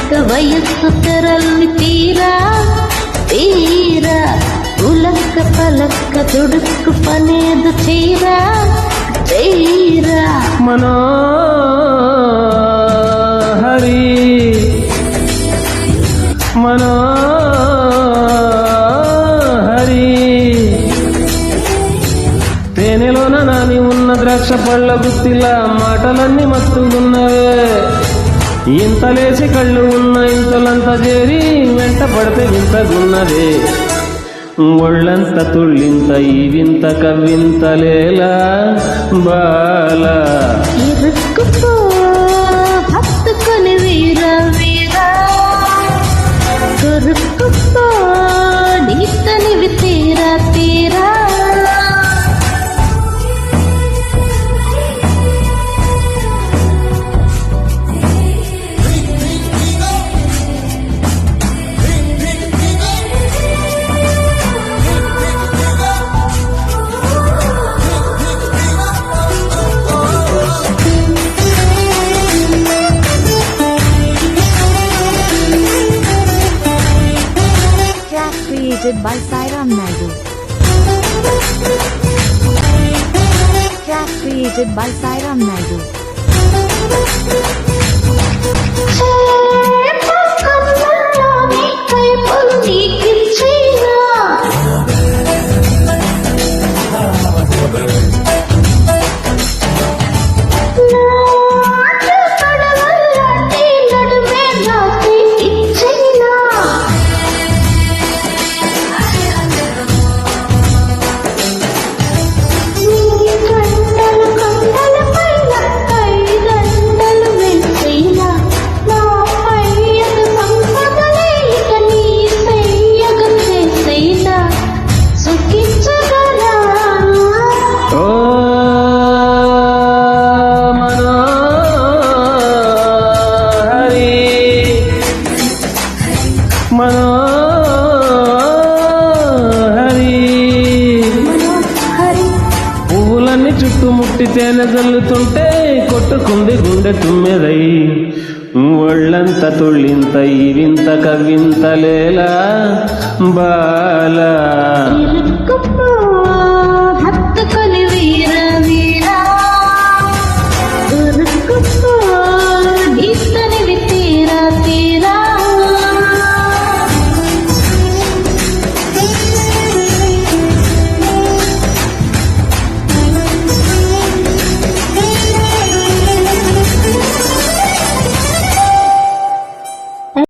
ಬೆಳಕ ವಯಸ್ಸು ತೆರಲಿ ತೀರಾ ತೀರಾ ಉಲಕ್ಕ ಪಲಕ್ಕ ದುಡುಕು ಪನೇದು ಚೀರಾ ಚೀರಾ మనోహరి మనోహరి తేనెలోన నాని ఉన్న ద్రాక్ష పళ్ళ గుత్తిలా మాటలన్నీ మత్తుగున్నవే ఇంతలేసి కళ్ళు ఉన్న ఇంతలంతా చేరి వెంట పడితే వింతగున్నదే ఒళ్ళంత తుళ్ళింత ఈ వింత కవ్వింతలేలా బాల ఇరుక్కుపో హత్తుకొని వీర వీర కొరుక్కుపో నీతనివి తీరా తీరా Created by Sairam Naidu. Track created by Sairam Naidu. పువ్వులన్నీ చుట్టుముట్టి తేనె జల్లుతుంటే కొట్టుకుంది గుండె తుమ్మెదై ఒళ్ళంత తుళ్ళింత ఈ వింత కవ్వింతలేలా బాల ఇరుక్కుపో